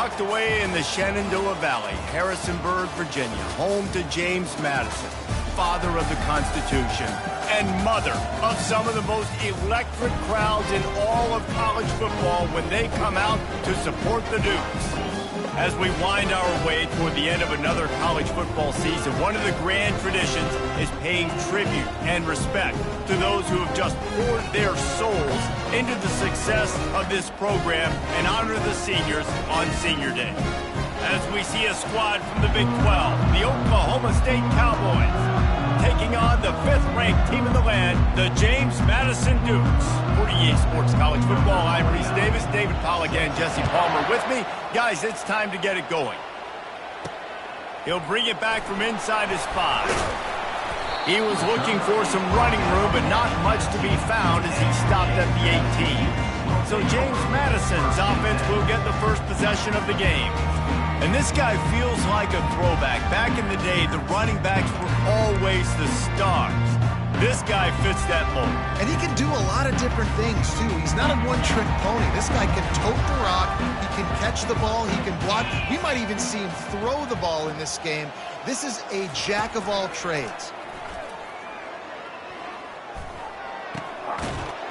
tucked away in the Shenandoah Valley, Harrisonburg, Virginia, home to James Madison, father of the Constitution and mother of some of the most electric crowds in all of college football when they come out to support the Dukes. As we wind our way toward the end of another college football season, one of the grand traditions is paying tribute and respect to those who have just poured their souls into the success of this program and honor the seniors on Senior Day. As we see a squad from the Big 12, the Oklahoma State Cowboys, taking on the 5th-ranked team in the land, the James Madison Dukes. For EA Sports College Football, I'm Reese Davis, David Pollack, and Jesse Palmer with me. Guys, it's time to get it going. He'll bring it back from inside his 5. He was looking for some running room, but not much to be found as he stopped at the 18. So James Madison's offense will get the first possession of the game. And this guy feels like a throwback. Back in the day, the running backs were always the stars. This guy fits that mold. And he can do a lot of different things, too. He's not a one-trick pony. This guy can tote the rock. He can catch the ball. He can block. We might even see him throw the ball in this game. This is a jack of all trades.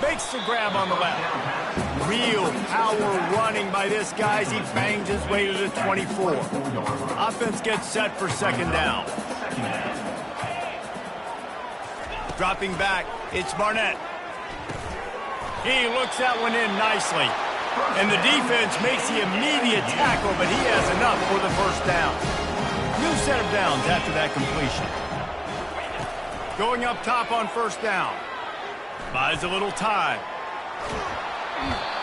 Makes the grab on the left. Real power running by this guy as he bangs his way to the 24. Offense gets set for second down. Dropping back, it's Barnett. He looks that one in nicely. And the defense makes the immediate tackle, but he has enough for the first down. New set of downs after that completion. Going up top on first down. Buys a little time.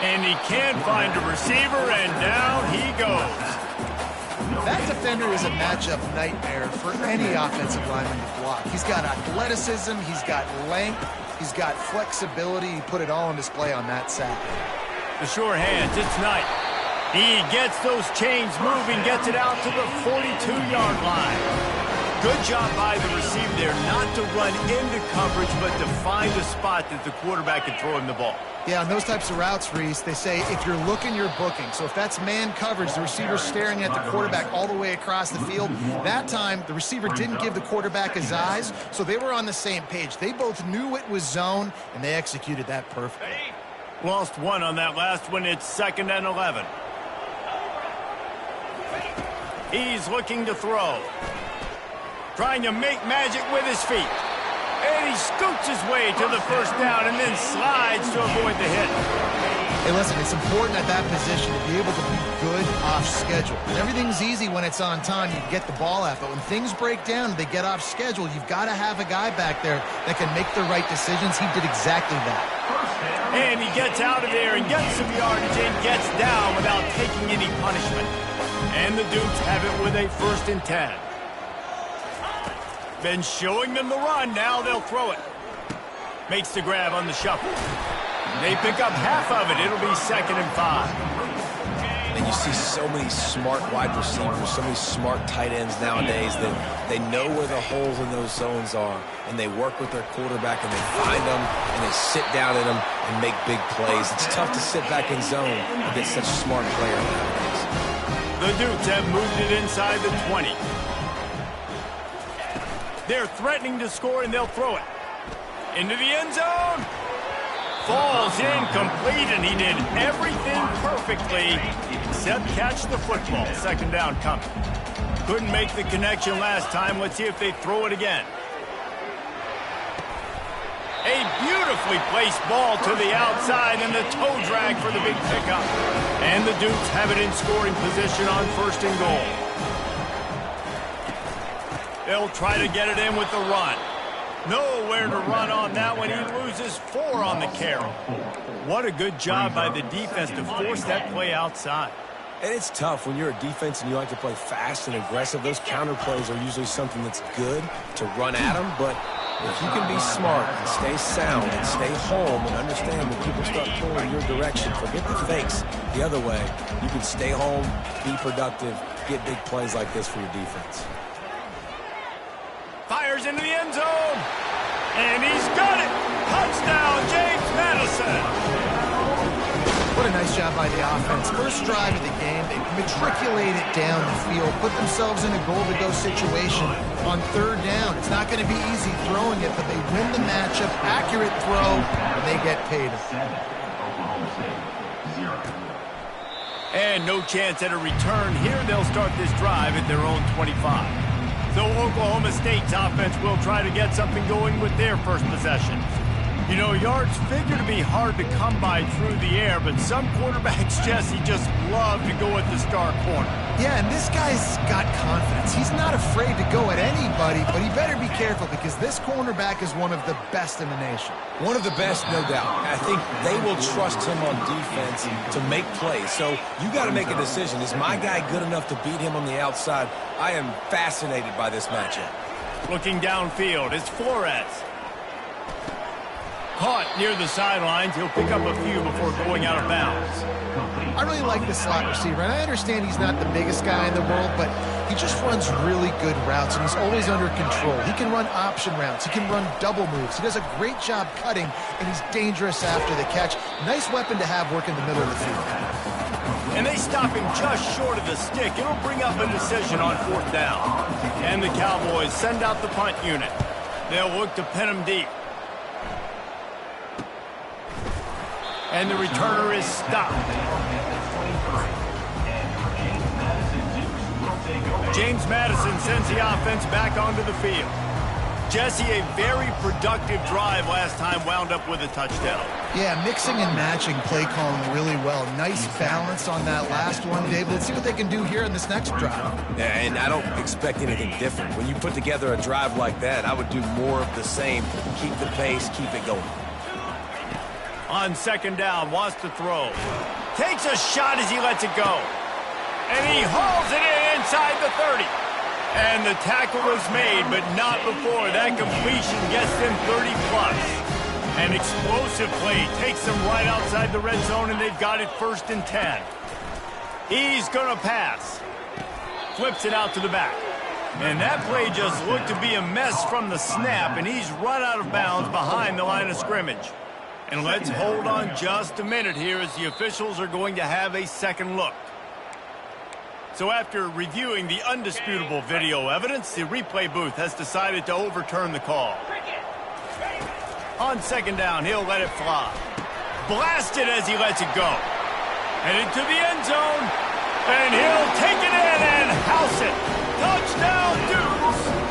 And he can find a receiver, and down he goes. That defender is a matchup nightmare for any offensive lineman to block. He's got athleticism, he's got length, he's got flexibility. He put it all on display on that sack. The sure hands, it's Knight. He gets those chains moving, gets it out to the 42-yard line. Good job by the receiver there not to run into coverage, but to find a spot that the quarterback can throw him the ball. Yeah, on those types of routes, Reese, they say if you're looking, you're booking. So if that's man coverage, the receiver's staring at the quarterback all the way across the field. That time, the receiver didn't give the quarterback his eyes, so they were on the same page. They both knew it was zone, and they executed that perfectly. Lost one on that last one. It's 2nd and 11. He's looking to throw. Trying to make magic with his feet. And he scoots his way to the first down and then slides to avoid the hit. Hey, listen, it's important at that position to be able to be good off schedule. Everything's easy when it's on time. You get the ball out. But when things break down, they get off schedule, you've got to have a guy back there that can make the right decisions. He did exactly that. And he gets out of there and gets some yardage and gets down without taking any punishment. And the Dukes have it with a 1st and 10. Been showing them the run, now they'll throw it. Makes the grab on the shuffle. They pick up half of it, it'll be 2nd and 5. And you see so many smart wide receivers, so many smart tight ends nowadays that they know where the holes in those zones are, and they work with their quarterback, and they find them, and they sit down in them and make big plays. It's tough to sit back in zone and get such a smart player nowadays. The Dukes have moved it inside the 20. They're threatening to score, and they'll throw it. Into the end zone. Falls incomplete, and he did everything perfectly except catch the football. 2nd down coming. Couldn't make the connection last time. Let's see if they throw it again. A beautifully placed ball to the outside, and the toe drag for the big pickup. And the Dukes have it in scoring position on 1st and goal. They'll try to get it in with the run. Nowhere to run on that one. He loses 4 on the carry. What a good job by the defense to force that play outside. And it's tough when you're a defense and you like to play fast and aggressive. Those counter plays are usually something that's good to run at them. But if you can be smart and stay sound and stay home and understand when people start pulling your direction, forget the fakes the other way. You can stay home, be productive, get big plays like this for your defense. Fires into the end zone. And he's got it. Touchdown, James Madison. What a Another nice job by the offense. First drive of the game, they matriculate it down the field, put themselves in a goal-to-go situation on third down. It's not going to be easy throwing it, but they win the matchup. Accurate throw, and they get paid. And no chance at a return here. They'll start this drive at their own 25. So Oklahoma State's offense will try to get something going with their first possession. You know, yards figure to be hard to come by through the air, but some quarterbacks, Jesse, just love to go at the star corner. Yeah, and this guy's got confidence. He's not afraid to go at anybody, but he better be careful because this cornerback is one of the best in the nation. One of the best, no doubt. I think they will trust him on defense to make plays. So you got to make a decision. Is my guy good enough to beat him on the outside? I am fascinated by this matchup. Looking downfield, it's Flores. Caught near the sidelines. He'll pick up a few before going out of bounds. I really like the slot receiver, and I understand he's not the biggest guy in the world, but he just runs really good routes, and he's always under control. He can run option routes. He can run double moves. He does a great job cutting, and he's dangerous after the catch. Nice weapon to have working the middle of the field. And they stop him just short of the stick. It'll bring up a decision on fourth down. And the Cowboys send out the punt unit. They'll look to pin him deep. And the returner is stopped. James Madison sends the offense back onto the field. Jesse, a very productive drive last time wound up with a touchdown. Yeah, mixing and matching play calling really well. Nice balance on that last one, Dave. Let's see what they can do here in this next drive. Yeah, and I don't expect anything different. When you put together a drive like that, I would do more of the same. Keep the pace, keep it going. On second down, wants to throw. Takes a shot as he lets it go. And he hauls it in inside the 30. And the tackle was made, but not before that completion gets them 30-plus. An explosive play takes them right outside the red zone, and they've got it 1st and 10. He's going to pass. Flips it out to the back. And that play just looked to be a mess from the snap, and he's run out of bounds behind the line of scrimmage. And let's hold on just a minute here as the officials are going to have a second look. So after reviewing the undisputable video evidence, the replay booth has decided to overturn the call. On second down, he'll let it fly. Blasted as he lets it go. And into the end zone. And he'll take it in and house it. Touchdown, Dukes!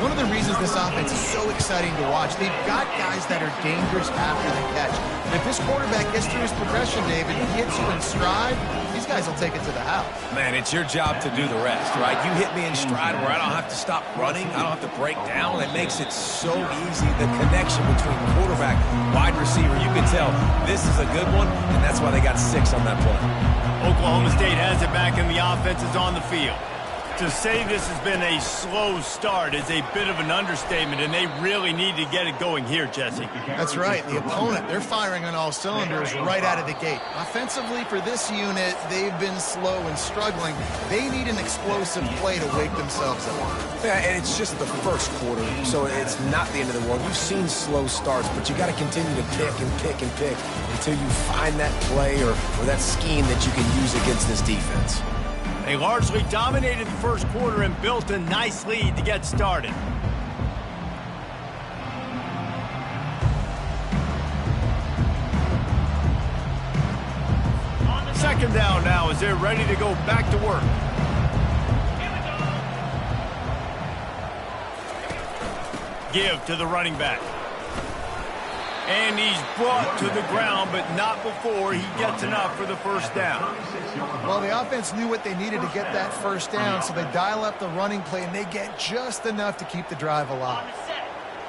One of the reasons this offense is so exciting to watch, they've got guys that are dangerous after the catch. And if this quarterback gets through his progression, David, he hits you in stride, these guys will take it to the house. Man, it's your job to do the rest, right? You hit me in stride where I don't have to stop running. I don't have to break down. It makes it so easy. The connection between quarterback, wide receiver, you can tell this is a good one, and that's why they got 6 on that play. Oklahoma State has it back, and the offense is on the field. To say this has been a slow start is a bit of an understatement, and they really need to get it going here, Jesse. That's right. The opponent, they're firing on all cylinders right out of the gate. Offensively for this unit, they've been slow and struggling. They need an explosive play to wake themselves up. Yeah, and it's just the first quarter, so it's not the end of the world. You've seen slow starts, but you got to continue to pick and pick and pick until you find that play or that scheme that you can use against this defense. They largely dominated the first quarter and built a nice lead to get started. Second down now as they're ready to go back to work. Give to the running back. And he's brought to the ground, but not before he gets enough for the first down. Well, the offense knew what they needed to get that first down, so they dial up the running play, and they get just enough to keep the drive alive.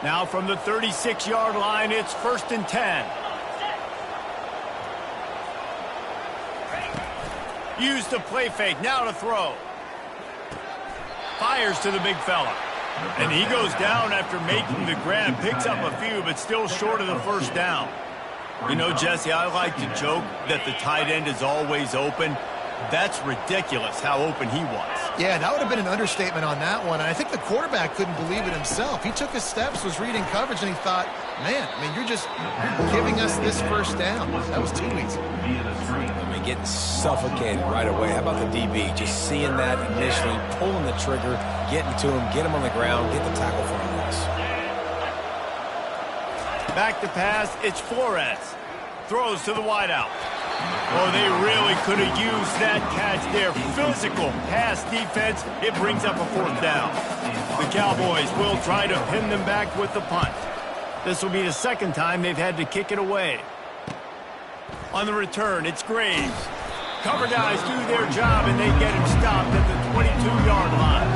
Now from the 36-yard line, it's 1st and 10. Used the play fake, now to throw. Fires to the big fella. And he goes down after making the grab, picks up a few, but still short of the first down. You know, Jesse, I like to joke that the tight end is always open. That's ridiculous how open he was. Yeah, that would have been an understatement on that one. And I think the quarterback couldn't believe it himself. He took his steps, was reading coverage, and he thought, man, I mean, you're giving us this first down. That was too easy. I mean, getting suffocated right away. How about the DB? Just seeing that initially, pulling the trigger, getting to him, get him on the ground, get the tackle for a loss. Back to pass, it's Flores. Throws to the wideout. Oh, they really could have used that catch there. Physical pass defense. It brings up a fourth down. The Cowboys will try to pin them back with the punt. This will be the second time they've had to kick it away. On the return, it's Graves. Cover guys do their job, and they get him stopped at the 22-yard line.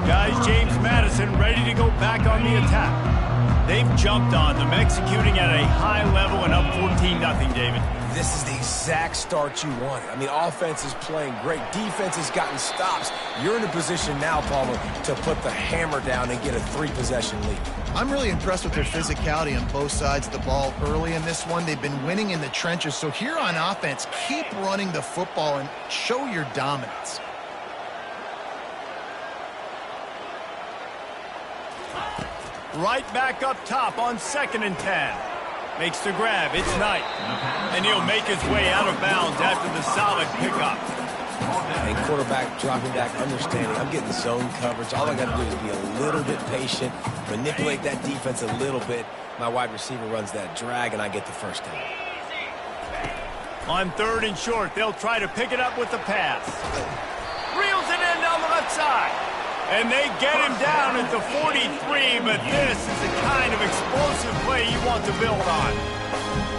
Guys, James Madison ready to go back on the attack. They've jumped on them, executing at a high level and up 14-0, David. This is the exact start you wanted. I mean, offense is playing great. Defense has gotten stops. You're in a position now, Palmer, to put the hammer down and get a 3-possession lead. I'm really impressed with their physicality on both sides of the ball early in this one. They've been winning in the trenches. So here on offense, keep running the football and show your dominance. Right back up top on 2nd and 10. Makes the grab. It's Knight. And he'll make his way out of bounds after the solid pickup. And quarterback dropping back, understanding I'm getting zone coverage. All I got to do is be a little bit patient, manipulate that defense a little bit. My wide receiver runs that drag, and I get the first down. On 3rd and short, they'll try to pick it up with the pass. Reels it in down the left side. And they get him down at the 43, but this is the kind of explosive play you want to build on.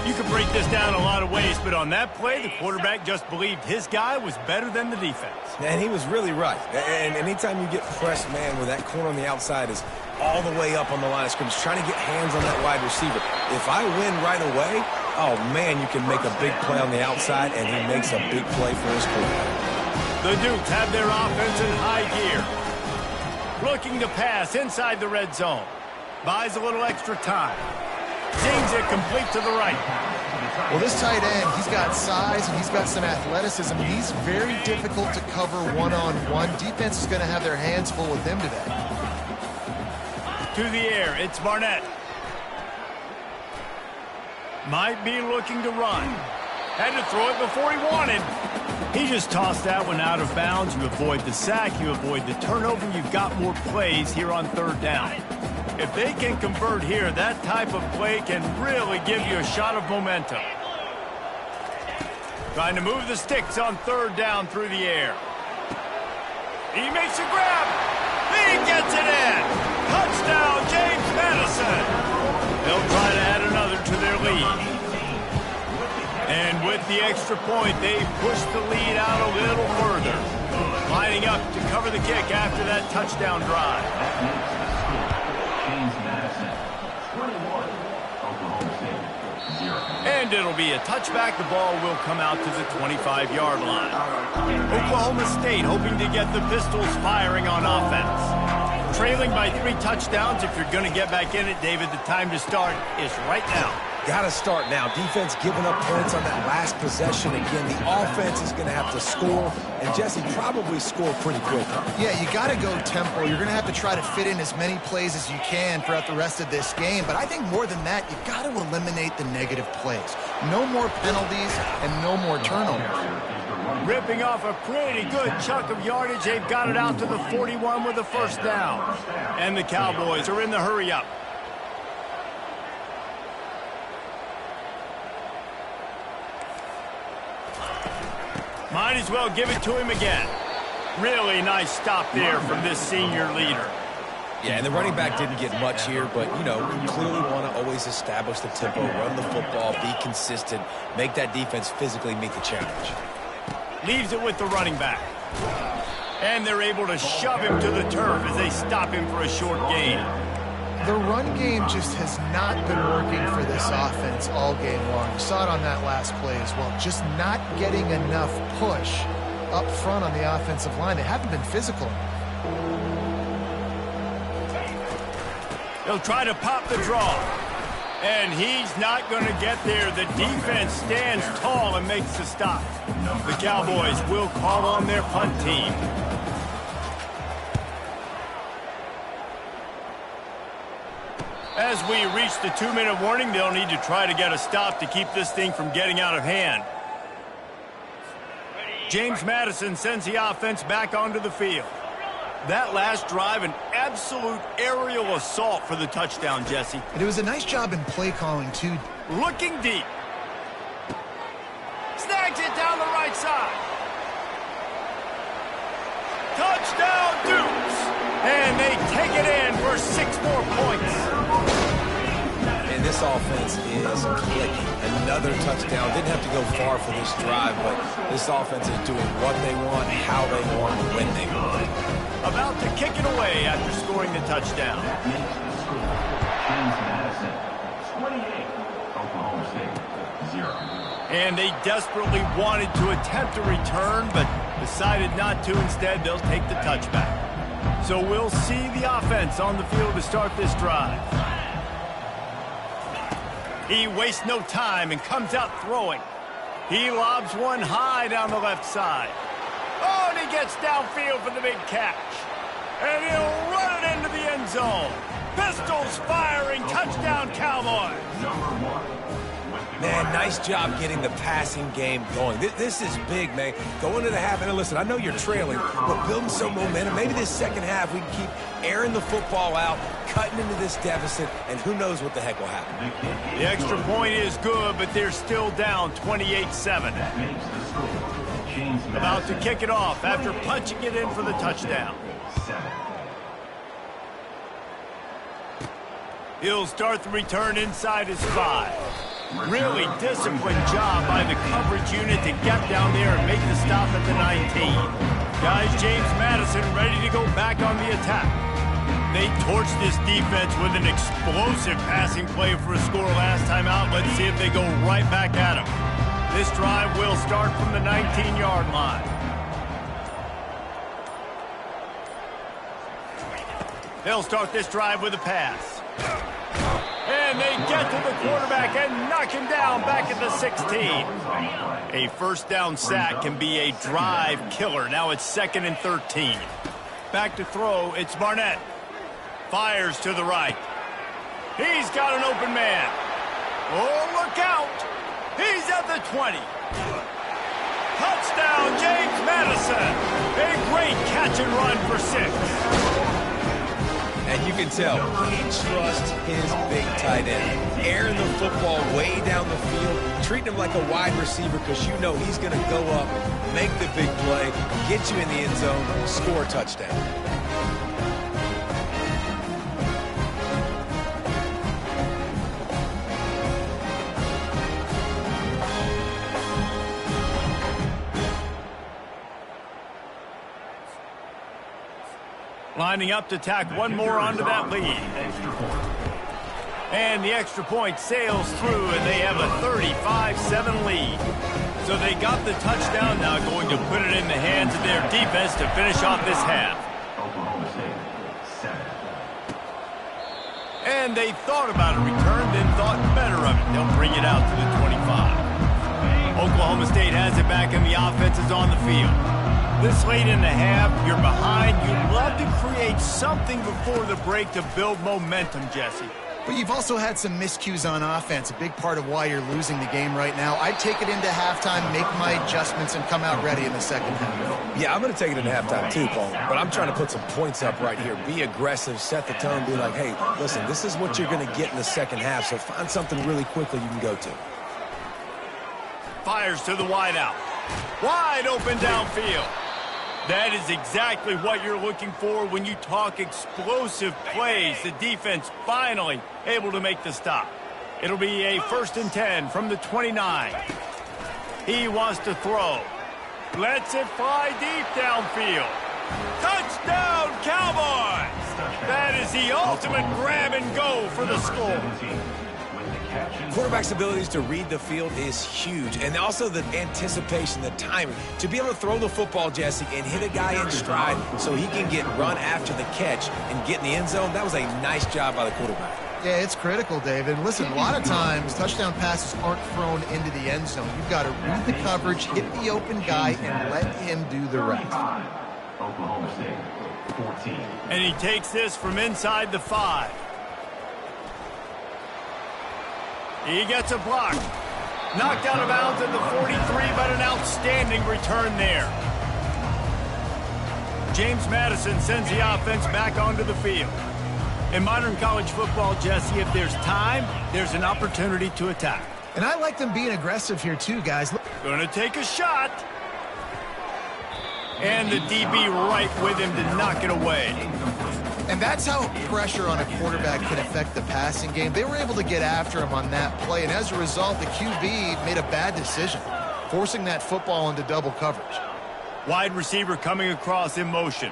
You can break this down a lot of ways, but on that play, the quarterback just believed his guy was better than the defense. And he was really right. And anytime you get pressed, man, where that corner on the outside is all the way up on the line of scrimmage, trying to get hands on that wide receiver. If I win right away, oh, man, you can make a big play on the outside, and he makes a big play for his quarterback. The Dukes have their offense in high gear. Looking to pass inside the red zone. Buys a little extra time. Zings it complete to the right. Well, this tight end, he's got size and he's got some athleticism. He's very difficult to cover one-on-one. Defense is going to have their hands full with him today. To the air, it's Barnett. Might be looking to run. Had to throw it before he wanted. He just tossed that one out of bounds. You avoid the sack, you avoid the turnover. You've got more plays here on 3rd down. If they can convert here, that type of play can really give you a shot of momentum. Trying to move the sticks on 3rd down through the air. He makes a grab. He gets it in. Touchdown, James Madison. They'll try to add another to their lead. And with the extra point, they push the lead out a little further. Lining up to cover the kick after that touchdown drive. And it'll be a touchback. The ball will come out to the 25-yard line. Oklahoma State hoping to get the Pistols firing on offense. Trailing by 3 touchdowns. If you're going to get back in it, David, the time to start is right now. Got to start now. Defense giving up points on that last possession. Again, the offense is going to have to score, and Jesse probably score pretty quick. Yeah, you got to go tempo. You're going to have to try to fit in as many plays as you can throughout the rest of this game. But I think more than that, you got to eliminate the negative plays. No more penalties and no more turnovers. Ripping off a pretty good chunk of yardage. They've got it out to the 41 with a first down. And the Cowboys are in the hurry-up. Might as well give it to him again. Really nice stop there from this senior leader. Yeah, and the running back didn't get much here, but, you know, you clearly want to always establish the tempo, run the football, be consistent, make that defense physically meet the challenge. Leaves it with the running back. And they're able to shove him to the turf as they stop him for a short gain. The run game just has not been working for this offense all game long. You saw it on that last play as well. Just not getting enough push up front on the offensive line. They haven't been physical. They'll try to pop the draw. And he's not going to get there. The defense stands tall and makes the stop. The Cowboys will call on their punt team. As we reach the 2-minute warning, they'll need to try to get a stop to keep this thing from getting out of hand. James Madison sends the offense back onto the field. That last drive, an absolute aerial assault for the touchdown, Jesse. And it was a nice job in play calling, too. Looking deep. Snags it down the right side. Touchdown, Dukes! And they take it in for 6 more points. And this offense is clicking. Another touchdown. Didn't have to go far for this drive, but this offense is doing what they want, how they want, when they want. About to kick it away after scoring the touchdown. And they desperately wanted to attempt a return, but decided not to. Instead, they'll take the touchback. So we'll see the offense on the field to start this drive. He wastes no time and comes out throwing. He lobs one high down the left side. Oh, and he gets downfield for the big catch. And he'll run it into the end zone. Pistols firing, touchdown Cowboys. Man, nice job getting the passing game going. This is big, man. Go into the half, and listen, I know you're trailing, but building some momentum. Maybe this second half we can keep airing the football out, cutting into this deficit, and who knows what the heck will happen. The extra point is good, but they're still down 28-7. About to kick it off after punching it in for the touchdown. He'll start the return inside his 5. Really disciplined job by the coverage unit to get down there and make the stop at the 19. Guys, James Madison ready to go back on the attack. They torched this defense with an explosive passing play for a score last time out. Let's see if they go right back at him. This drive will start from the 19-yard line. They'll start this drive with a pass. And they get to the quarterback and knock him down back at the 16. A first down sack can be a drive killer. Now it's 2nd and 13. Back to throw, it's Barnett. Fires to the right. He's got an open man. Oh, look out. He's at the 20. Touchdown, James Madison. A great catch and run for 6. And you can tell he trusts his big tight end. Airing the football way down the field, treating him like a wide receiver because you know he's going to go up, make the big play, get you in the end zone, score a touchdown. Lining up to tack one more onto that lead. And the extra point sails through, and they have a 35-7 lead. So they got the touchdown, now going to put it in the hands of their defense to finish off this half. And they thought about a return, then thought better of it. They'll bring it out to the 25. Oklahoma State has it back, and the offense is on the field. This late in the half, you're behind. You'd love to create something before the break to build momentum, Jesse. But you've also had some miscues on offense, a big part of why you're losing the game right now. I'd take it into halftime, make my adjustments, and come out ready in the second half. Yeah, I'm going to take it into halftime too, Paul. But I'm trying to put some points up right here. Be aggressive, set the tone, be like, hey, listen, this is what you're going to get in the second half, so find something really quickly you can go to. Fires to the wideout. Wide open downfield. That is exactly what you're looking for when you talk explosive plays. The defense finally able to make the stop. It'll be a 1st and 10 from the 29. He wants to throw. Lets it fly deep downfield. Touchdown, Cowboys! That is the ultimate grab and go for the score. Quarterback's abilities to read the field is huge, and also the anticipation, the timing. To be able to throw the football, Jesse, and hit a guy in stride so he can get run after the catch and get in the end zone, that was a nice job by the quarterback. Yeah, it's critical, David. Listen, a lot of times touchdown passes aren't thrown into the end zone. You've got to read the coverage, hit the open guy, and let him do the rest. Oklahoma State, 14. And he takes this from inside the 5. He gets a block. Knocked out of bounds at the 43, but an outstanding return there. James Madison sends the offense back onto the field. In modern college football, Jesse, if there's time, there's an opportunity to attack. And I like them being aggressive here too, guys. Going to take a shot. And the DB right with him to knock it away. And that's how pressure on a quarterback can affect the passing game. They were able to get after him on that play, and as a result, the QB made a bad decision, forcing that football into double coverage. Wide receiver coming across in motion.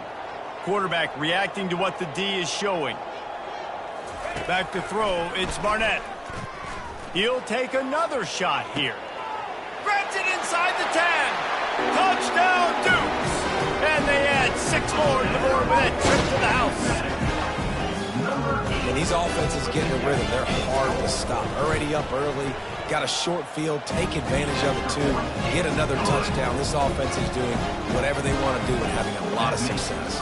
Quarterback reacting to what the D is showing. Back to throw, it's Barnett. He'll take another shot here. Grabs it inside the 10. Touchdown, Dukes. And they add 6 more to the board with that trip to the house. And these offenses get in a rhythm. They're hard to stop. Already up early, got a short field, take advantage of it too, get another touchdown. This offense is doing whatever they want to do and having a lot of success.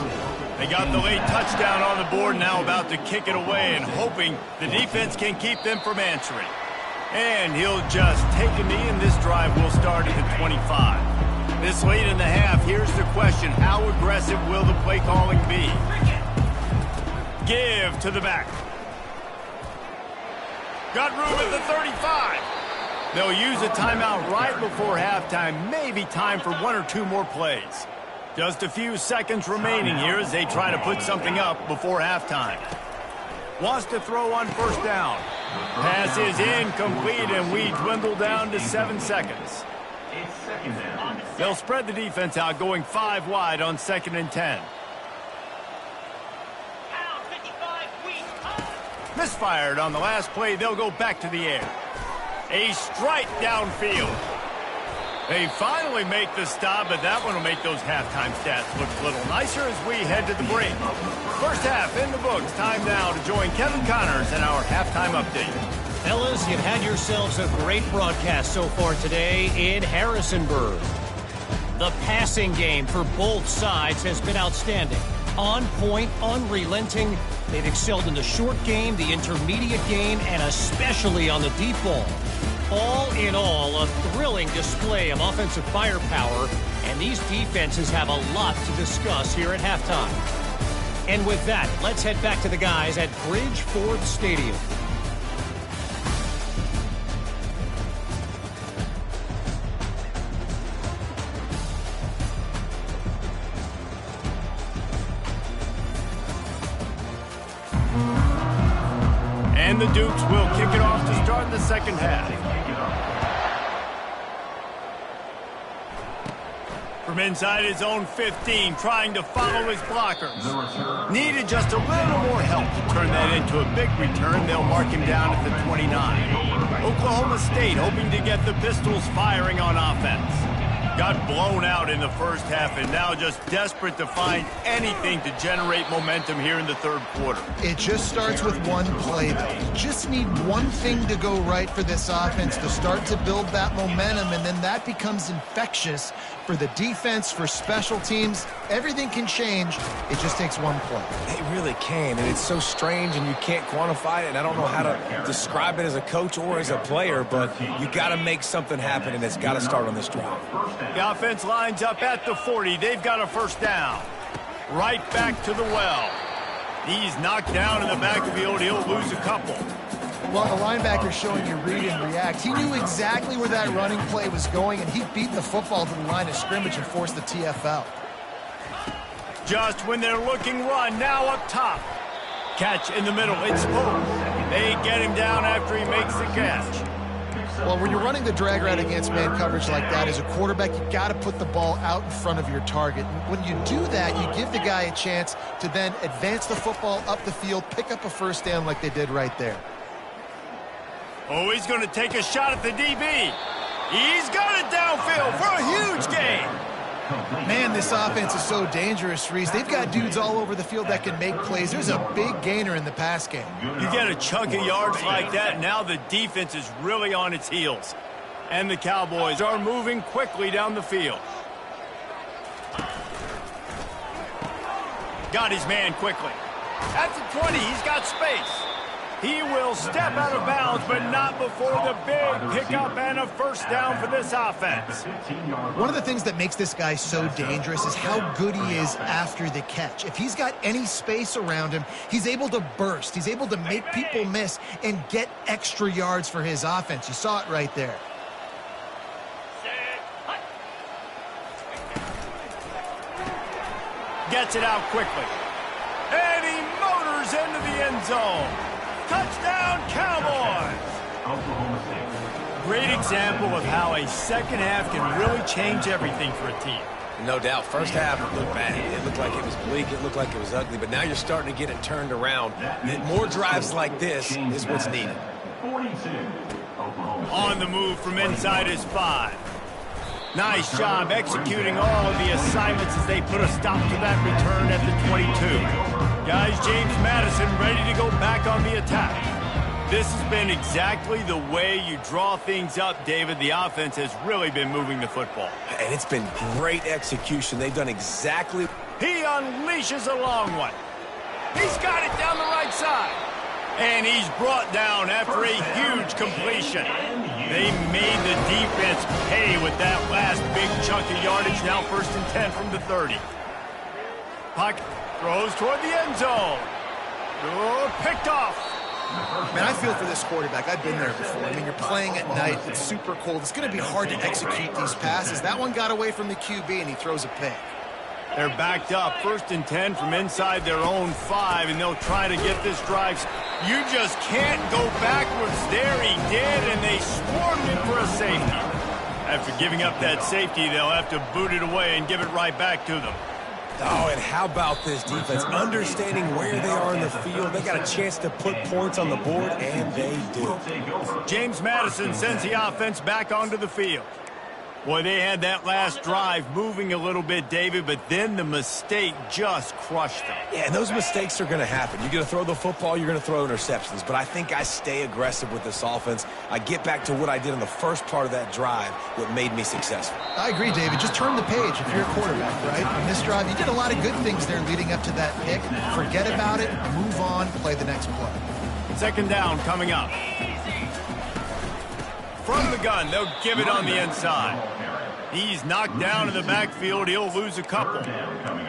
They got the late touchdown on the board, now about to kick it away and hoping the defense can keep them from answering. And he'll just take a knee, and this drive will start at the 25. This late in the half, here's the question. How aggressive will the play calling be? Give to the back. Got room at the 35. They'll use a timeout right before halftime. Maybe time for 1 or 2 more plays. Just a few seconds remaining here as they try to put something up before halftime. Wants to throw on first down. Pass is incomplete, and we dwindle down to 7 seconds. They'll spread the defense out, going 5 wide on 2nd and 10. Misfired on the last play. They'll go back to the air. A strike downfield. They finally make the stop, but that one will make those halftime stats look a little nicer as we head to the break. First half in the books. Time now to join Kevin Connors in our halftime update. Fellas, you've had yourselves a great broadcast so far today in Harrisonburg. The passing game for both sides has been outstanding. On point, unrelenting. They've excelled in the short game, the intermediate game, and especially on the deep ball. All in all, a thrilling display of offensive firepower, and these defenses have a lot to discuss here at halftime. And with that, let's head back to the guys at Bridgeford Stadium. And the Dukes will kick it off to start the second half. From inside his own 15, trying to follow his blockers. Needed just a little more help to turn that into a big return. They'll mark him down at the 29. Oklahoma State hoping to get the Pistols firing on offense. Got blown out in the first half and now just desperate to find anything to generate momentum here in the third quarter. It just starts with one play, though. You just need one thing to go right for this offense to start to build that momentum, and then that becomes infectious for the defense, for special teams. Everything can change. It just takes one play. It really can, and it's so strange, and you can't quantify it, and I don't know how to describe it as a coach or as a player, but you got to make something happen, and it's got to start on this drive. The offense lines up at the 40. They've got a first down. Right back to the well. He's knocked down in the back of the field. He'll lose a couple. Well, the linebacker showing you read and react. He knew exactly where that running play was going, and he beat the football to the line of scrimmage and forced the TFL. Just when they're looking run, now up top. Catch in the middle. It's Pope. They get him down after he makes the catch. Well, when you're running the drag route against man coverage like that, as a quarterback, you got to put the ball out in front of your target. And when you do that, you give the guy a chance to then advance the football up the field, pick up a first down like they did right there. Oh, he's going to take a shot at the DB. He's got it downfield for a huge gain. Man, this offense is so dangerous, Reese. They've got dudes all over the field that can make plays. There's a big gainer in the pass game. You get a chunk of yards like that, now the defense is really on its heels. And the Cowboys are moving quickly down the field. Got his man quickly. At the 20, he's got space. He will step out of bounds, but not before the big pickup and a first down for this offense. One of the things that makes this guy so dangerous is how good he is after the catch. If he's got any space around him, he's able to burst. He's able to make people miss and get extra yards for his offense. You saw it right there. Gets it out quickly. And he motors into the end zone. Touchdown, Cowboys! Great example of how a second half can really change everything for a team. No doubt. First half, it looked bad. It looked like it was bleak. It looked like it was ugly. But now you're starting to get it turned around. And more drives like this is what's needed. On the move from inside his 5. Nice job executing all of the assignments as they put a stop to that return at the 22. Guys, James Madison ready to go back on the attack. This has been exactly the way you draw things up, David. The offense has really been moving the football. And it's been great execution. They've done exactly... He unleashes a long one. He's got it down the right side. And he's brought down after a huge completion. They made the defense pay with that last big chunk of yardage. Now 1st and 10 from the 30. Pocket throws toward the end zone. Oh, picked off. Man, I feel for this quarterback. I've been there before. I mean, you're playing at night. It's super cold. It's going to be hard to execute these passes. That one got away from the QB, and he throws a pick. They're backed up 1st and 10 from inside their own 5, and they'll try to get this drive. You just can't go backwards. There he did, and they swarmed him for a safety. After giving up that safety, they'll have to boot it away and give it right back to them. Oh, and how about this defense? Understanding where they are in the field. They got a chance to put points on the board, and they do. James Madison sends the offense back onto the field. Boy, they had that last drive moving a little bit, David, but then the mistake just crushed them. Yeah, and those mistakes are going to happen. You're going to throw the football, you're going to throw interceptions. But I think I stay aggressive with this offense. I get back to what I did in the first part of that drive, what made me successful. I agree, David. Just turn the page if you're a quarterback, right? On this drive, you did a lot of good things there leading up to that pick. Forget about it, move on, play the next play. 2nd down coming up. From the gun, they'll give it on the inside. He's knocked down in the backfield. He'll lose a couple.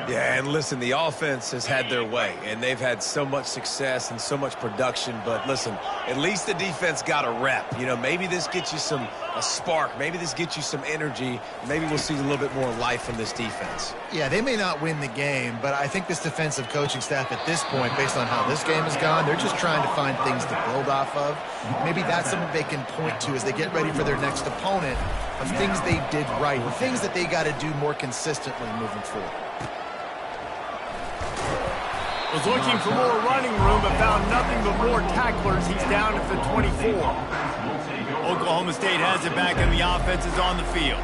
Yeah, and listen, the offense has had their way, and they've had so much success and so much production. But listen, at least the defense got a rep. You know, maybe this gets you a spark. Maybe this gets you some energy. Maybe we'll see a little bit more life from this defense. Yeah, they may not win the game, but I think this defensive coaching staff at this point, based on how this game has gone, they're just trying to find things to build off of. Maybe that's something they can point to as they get ready for their next opponent of things they did right, or things that they got to do more consistently moving forward. Was looking for more running room, but found nothing but more tacklers. He's down at the 24. Oklahoma State has it back, and the offense is on the field.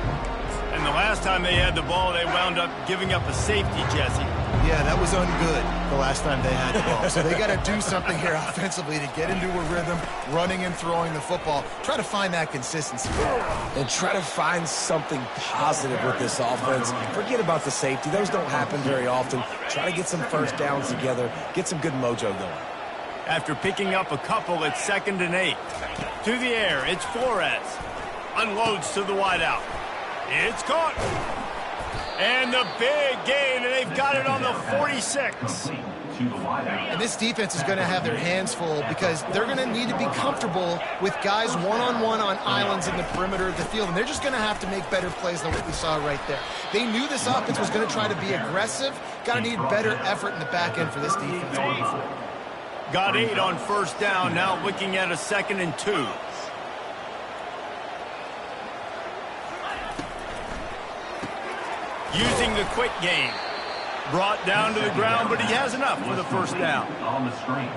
And the last time they had the ball, they wound up giving up a safety, Jesse. Yeah, that was ungood the last time they had the ball. So they got to do something here offensively to get into a rhythm, running and throwing the football. Try to find that consistency. And try to find something positive with this offense. Forget about the safety. Those don't happen very often. Try to get some first downs together. Get some good mojo going. After picking up a couple, it's 2nd and 8. To the air, it's Flores. Unloads to the wideout. It's caught. And the big gain, and they've got it on the 46. And this defense is going to have their hands full because they're going to need to be comfortable with guys one-on-one on islands in the perimeter of the field, and they're just going to have to make better plays than what we saw right there. They knew this offense was going to try to be aggressive. Got to need better effort in the back end for this defense moving forward. Got 8 on 1st down, now looking at a 2nd and 2. Using the quick game. Brought down to the ground, but he has enough for the 1st down. On the screen.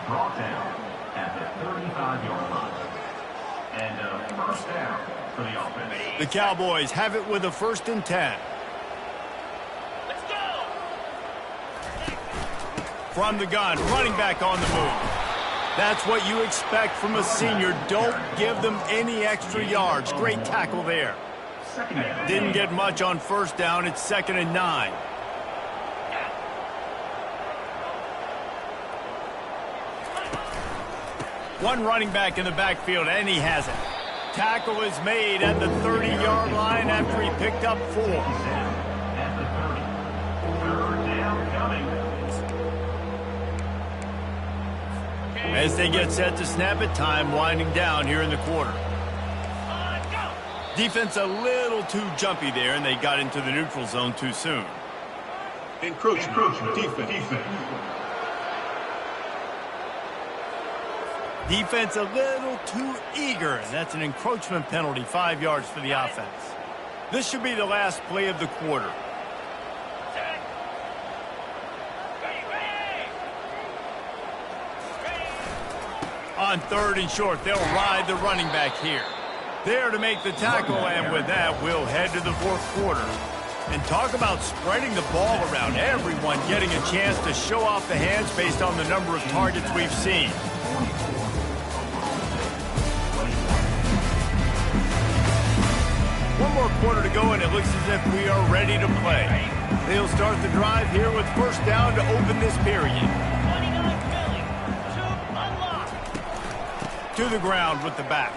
Brought down at the 35-yard line. And 1st down for the offense. The Cowboys have it with a 1st and 10. From the gun, running back on the move. That's what you expect from a senior. Don't give them any extra yards. Great tackle there. Didn't get much on first down. It's 2nd and 9. One running back in the backfield, and he has it. Tackle is made at the 30-yard line after he picked up 4. As they get set to snap it, time winding down here in the quarter. Defense a little too jumpy there, and they got into the neutral zone too soon. Encroachment. Defense. Defense a little too eager, and that's an encroachment penalty, 5 yards for the offense. This should be the last play of the quarter. On 3rd and short, they'll ride the running back here. There to make the tackle, and with that, we'll head to the 4th quarter. And talk about spreading the ball around. Everyone getting a chance to show off the hands based on the number of targets we've seen. One more quarter to go, and it looks as if we are ready to play. They'll start the drive here with first down to open this period. 29 Philly. 2 unlocked. To the ground with the back.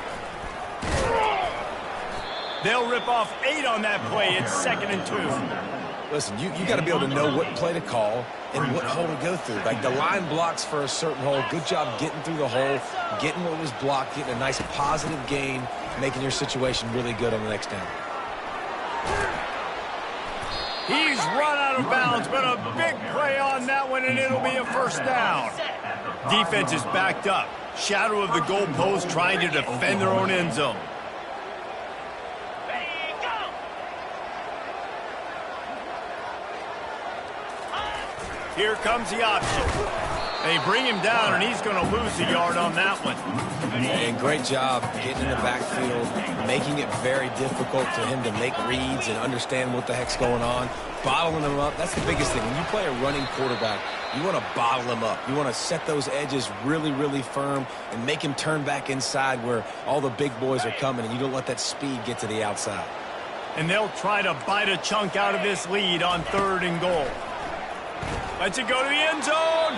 They'll rip off 8 on that play. It's 2nd and 2. Listen, you got to be able to know what play to call and what hole to go through. Like the line blocks for a certain hole. Good job getting through the hole, getting what was blocked, getting a nice positive gain, making your situation really good on the next down. He's run out of bounds, but a big play on that one, and it'll be a first down. Defense is backed up. Shadow of the goalpost trying to defend their own end zone. Here comes the option. They bring him down, and he's going to lose a yard on that one. And great job getting in the backfield, making it very difficult for him to make reads and understand what the heck's going on, bottling them up. That's the biggest thing. When you play a running quarterback, you want to bottle him up. You want to set those edges really, really firm and make him turn back inside where all the big boys are coming, and you don't let that speed get to the outside. And they'll try to bite a chunk out of this lead on 3rd and goal. Lets it go to the end zone.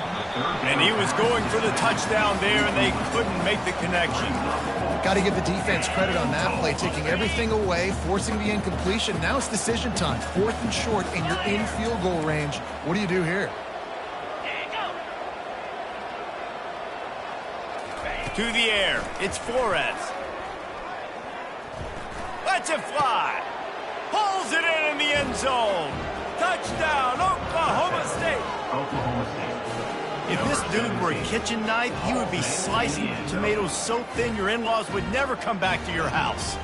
And he was going for the touchdown there, and they couldn't make the connection. Got to give the defense credit on that play, taking everything away, forcing the incompletion. Now it's decision time. 4th and short, and you're in field goal range. What do you do here? To the air. It's Flores. Lets it fly. Pulls it in the end zone. Touchdown, Oklahoma State. If this dude were a kitchen knife, he would be slicing tomatoes so thin your in-laws would never come back to your house.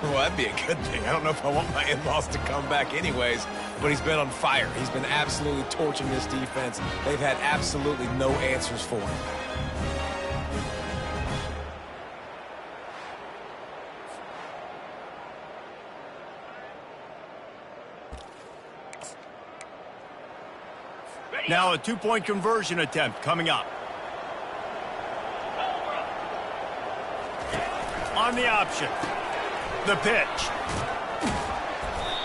Well, that'd be a good thing. I don't know if I want my in-laws to come back anyways, but he's been on fire. He's been absolutely torching this defense. They've had absolutely no answers for him. Now a 2-point conversion attempt coming up. On the option. The pitch.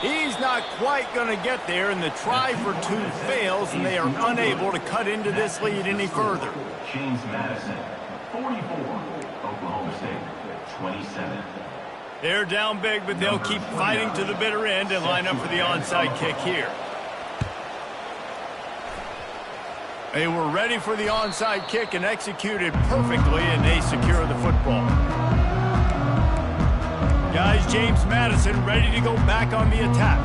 He's not quite going to get there, and the try for 2 fails, and they are unable to cut into this lead any further. James Madison, 44. Oklahoma State, 27. They're down big, but they'll keep fighting to the bitter end and line up for the onside kick here. They were ready for the onside kick and executed perfectly, and they secure the football. Guys, James Madison ready to go back on the attack.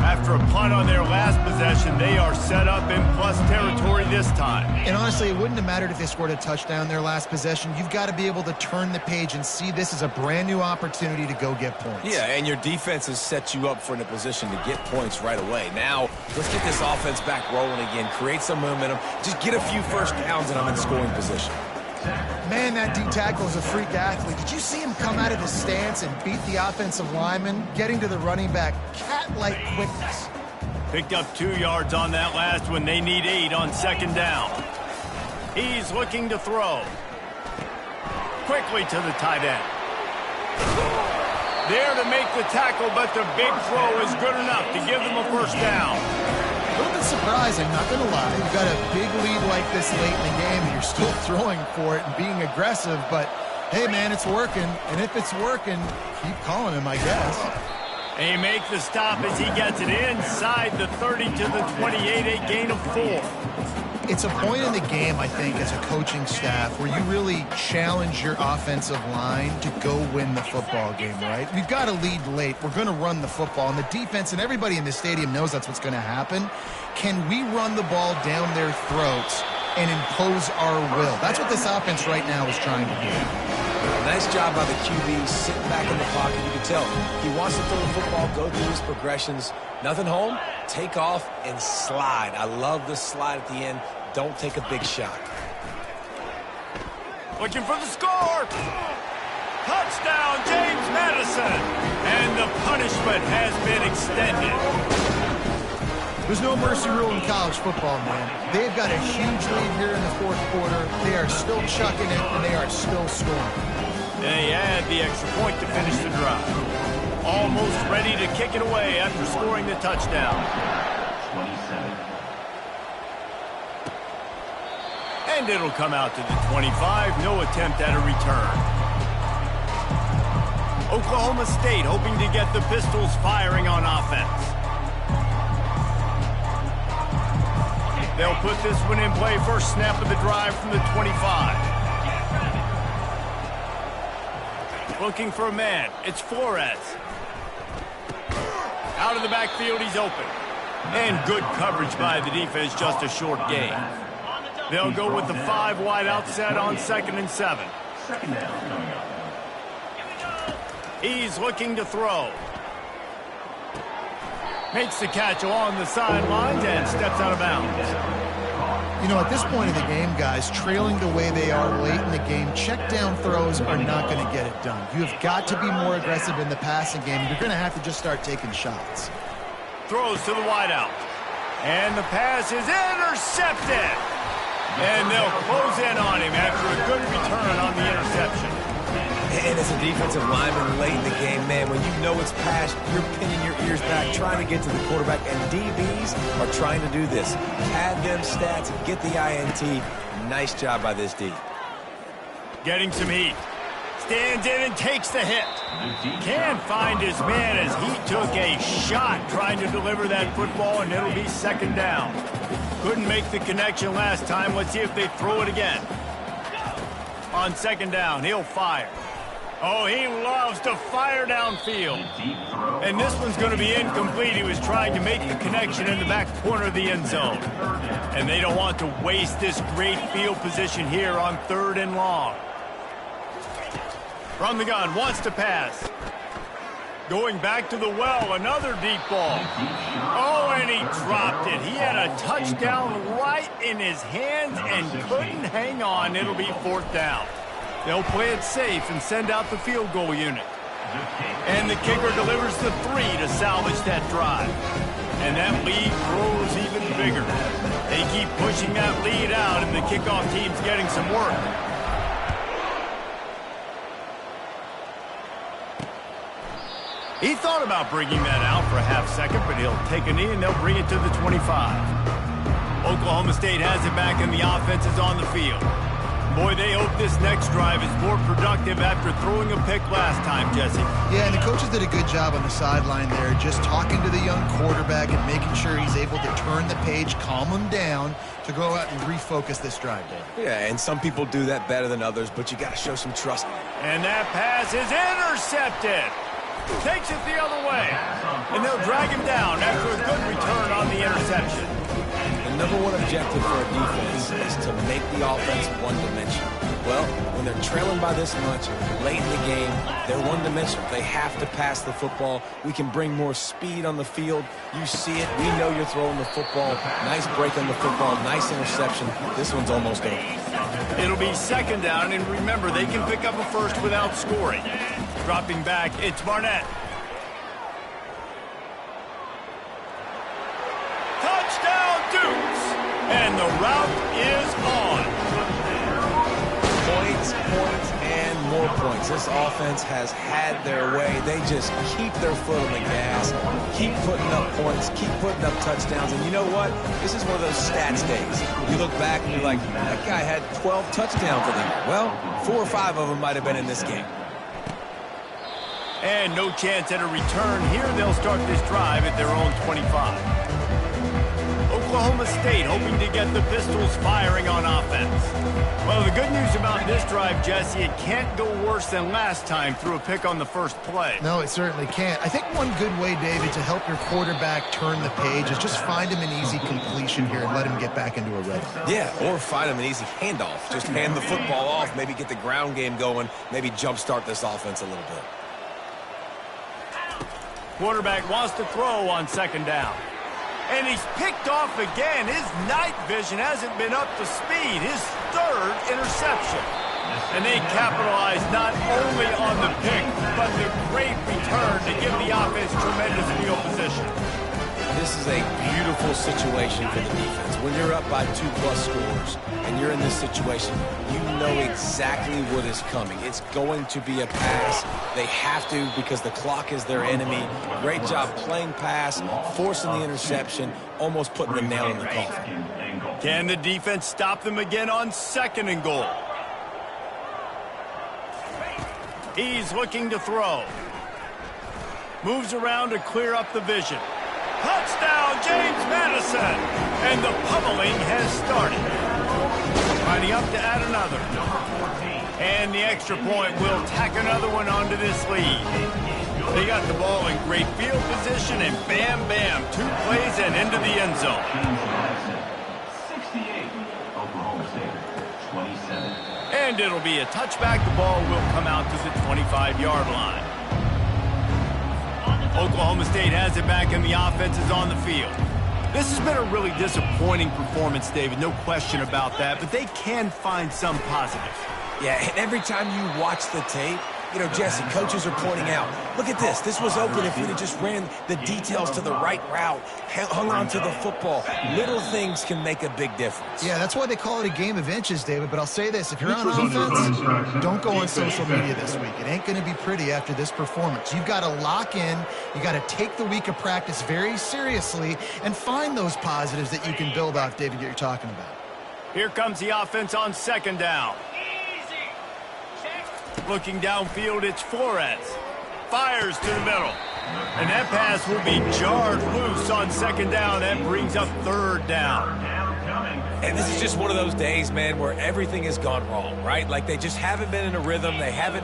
After a punt on their last possession, they are set up in plus territory this time. And honestly, it wouldn't have mattered if they scored a touchdown their last possession. You've got to be able to turn the page and see this as a brand new opportunity to go get points. Yeah, and your defense has set you up for in a position to get points right away. Now, let's get this offense back rolling again, create some momentum, just get a few first downs, and I'm in scoring position. Man, that D-tackle is a freak athlete. Did you see him come out of his stance and beat the offensive lineman, getting to the running back? Cat-like quickness. Picked up 2 yards on that last one. They need 8 on second down. He's looking to throw. Quickly to the tight end. There to make the tackle, but the big throw is good enough to give them a first down. A little bit surprising, not going to lie. You've got a big lead like this late in the game, and you're still throwing for it and being aggressive, but hey, man, it's working. And if it's working, keep calling him, I guess. They make the stop as he gets it inside the 30 to the 28, a gain of 4. It's a point in the game, I think, as a coaching staff where you really challenge your offensive line to go win the football game, right? We've got to lead late. We're going to run the football. And the defense and everybody in the stadium knows that's what's going to happen. Can we run the ball down their throats and impose our will? That's what this offense right now is trying to do. Nice job by the QB, sitting back in the pocket. You can tell he wants to throw the football, go through his progressions. Nothing home, take off and slide. I love the slide at the end. Don't take a big shot. Looking for the score. Touchdown, James Madison. And the punishment has been extended. There's no mercy rule in college football, man. They've got a huge lead here in the fourth quarter. They are still chucking it, and they are still scoring. They add the extra point to finish the drive. Almost ready to kick it away after scoring the touchdown. 27. And it'll come out to the 25. No attempt at a return. Oklahoma State hoping to get the Pistols firing on offense. They'll put this one in play first snap of the drive from the 25. Looking for a man. It's Flores. Out of the backfield, he's open. And good coverage by the defense, just a short gain. They'll go with the 5 wide outset on 2nd and 7. Second down. He's looking to throw. Makes the catch along the sidelines and steps out of bounds. You know, at this point in the game, guys, trailing the way they are late in the game, check down throws are not going to get it done. You have got to be more aggressive in the passing game. You're going to have to just start taking shots. Throws to the wideout. And the pass is intercepted. And they'll close in on him after a good return on the interception. And as a defensive lineman late in the game, man, when you know it's passed, you're pinning your ears back, trying to get to the quarterback. And DBs are trying to do this. Add them stats and get the INT. Nice job by this D. Getting some heat. Stands in and takes the hit. Can't find his man as he took a shot trying to deliver that football, and it'll be 2nd down. Couldn't make the connection last time. Let's see if they throw it again. On 2nd down, he'll fire. Oh, he loves to fire downfield. And this one's going to be incomplete. He was trying to make the connection in the back corner of the end zone. And they don't want to waste this great field position here on 3rd and long. From the gun, wants to pass. Going back to the well, another deep ball. Oh, and he dropped it. He had a touchdown right in his hands and couldn't hang on. It'll be 4th down. They'll play it safe and send out the field goal unit. And the kicker delivers the 3 to salvage that drive. And that lead grows even bigger. They keep pushing that lead out, and the kickoff team's getting some work. He thought about bringing that out for a half second, but he'll take a knee and they'll bring it to the 25. Oklahoma State has it back and the offense is on the field. Boy, they hope this next drive is more productive after throwing a pick last time, Jesse. Yeah, and the coaches did a good job on the sideline there, just talking to the young quarterback and making sure he's able to turn the page, calm him down to go out and refocus this drive, Dave. Yeah, and some people do that better than others, but you got to show some trust. And that pass is intercepted. Takes it the other way. And they'll drag him down after a good return on the interception. The #1 objective for a defense is to make the offense one-dimensional. Well, when they're trailing by this much, late in the game, they're one-dimensional. They have to pass the football. We can bring more speed on the field. You see it. We know you're throwing the football. Nice break on the football. Nice interception. This one's almost over. It'll be 2nd down, and remember, they can pick up a first without scoring. Dropping back, it's Barnett. And the route is on. Points, and more points. This offense has had their way. They just keep their foot on the gas, keep putting up points, keep putting up touchdowns. And you know what? This is one of those stats days. You look back and you're like, that guy had 12 touchdowns in the year. Well, 4 or 5 of them might have been in this game. And no chance at a return here. They'll start this drive at their own 25. Oklahoma State hoping to get the Pistols firing on offense. Well, the good news about this drive, Jesse, it can't go worse than last time through a pick on the first play. No, it certainly can't. I think one good way, David, to help your quarterback turn the page is just find him an easy completion here and let him get back into a rhythm. Yeah, or find him an easy handoff. Just hand the football off, maybe get the ground game going, maybe jumpstart this offense a little bit. Quarterback wants to throw on second down. And he's picked off again. His night vision hasn't been up to speed. His third interception. And they capitalize not only on the pick, but the great return to give the offense tremendous field position. This is a beautiful situation for the defense. When you're up by 2+ scores and you're in this situation, you know exactly what is coming. It's going to be a pass. They have to because the clock is their enemy. Great job playing pass, forcing the interception, almost putting the nail in the coffin. Can the defense stop them again on 2nd and goal? He's looking to throw. Moves around to clear up the vision. Touchdown, James Madison! And the pummeling has started. Lining up to add another. And the extra point will tack another one onto this lead. They got the ball in great field position, and bam, bam, 2 plays and into the end zone. 68, Oklahoma State, 27. And it'll be a touchback. The ball will come out to the 25-yard line. Oklahoma State has it back, and the offense is on the field. This has been a really disappointing performance, David, no question about that, but they can find some positives. Yeah, and every time you watch the tape, you know, Jesse, coaches are pointing out, look at this. This was open if we'd have just ran the details to the right route, hung on to the football. Little things can make a big difference. Yeah, that's why they call it a game of inches, David. But I'll say this, if you're on offense, don't go on social media this week. It ain't going to be pretty after this performance. You've got to lock in. You got to take the week of practice very seriously and find those positives that you can build off, David, that you're talking about. Here comes the offense on 2nd down. Looking downfield, it's Flores. Fires to the middle. And that pass will be jarred loose on 2nd down. That brings up 3rd down. And this is just one of those days, man, where everything has gone wrong, right? Like they just haven't been in a rhythm. They haven't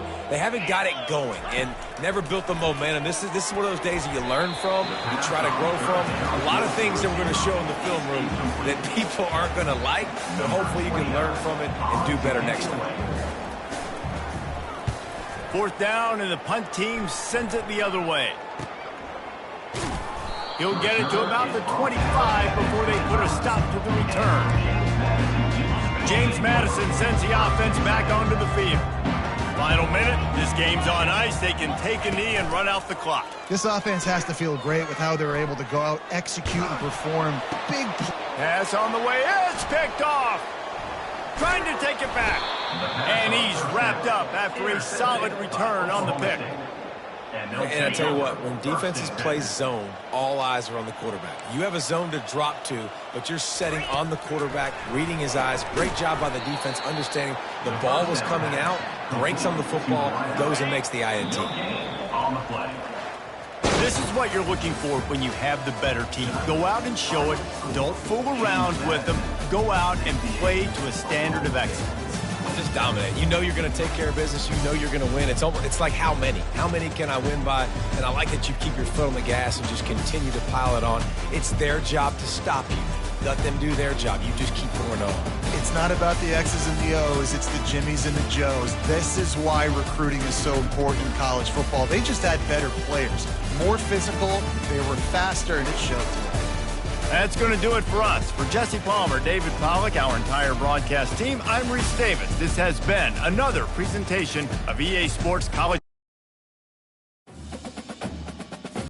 got it going and never built the momentum. This is one of those days that you learn from, you try to grow from. A lot of things that we're going to show in the film room that people aren't going to like, but hopefully you can learn from it and do better next time. 4th down, and the punt team sends it the other way. He'll get it to about the 25 before they put a stop to the return. James Madison sends the offense back onto the field. Final minute, this game's on ice. They can take a knee and run out the clock. This offense has to feel great with how they're able to go out, execute, and perform big pass on the way. It's picked off. Trying to take it back. And he's wrapped up after a solid return on the pick. And I tell you what, when defenses play zone, all eyes are on the quarterback. You have a zone to drop to, but you're setting on the quarterback, reading his eyes. Great job by the defense, understanding the ball was coming out, breaks on the football, goes and makes the INT. On the play. This is what you're looking for when you have the better team. Go out and show it. Don't fool around with them. Go out and play to a standard of excellence. Just dominate. You know you're going to take care of business. You know you're going to win. It's like how many? How many can I win by? And I like that you keep your foot on the gas and just continue to pile it on. It's their job to stop you. Let them do their job. You just keep going on. It's not about the X's and the O's. It's the Jimmies and the Joes. This is why recruiting is so important in college football. They just had better players. More physical. They were faster, and it showed today. That's going to do it for us. For Jesse Palmer, David Pollack, our entire broadcast team, I'm Reese Davis. This has been another presentation of EA Sports College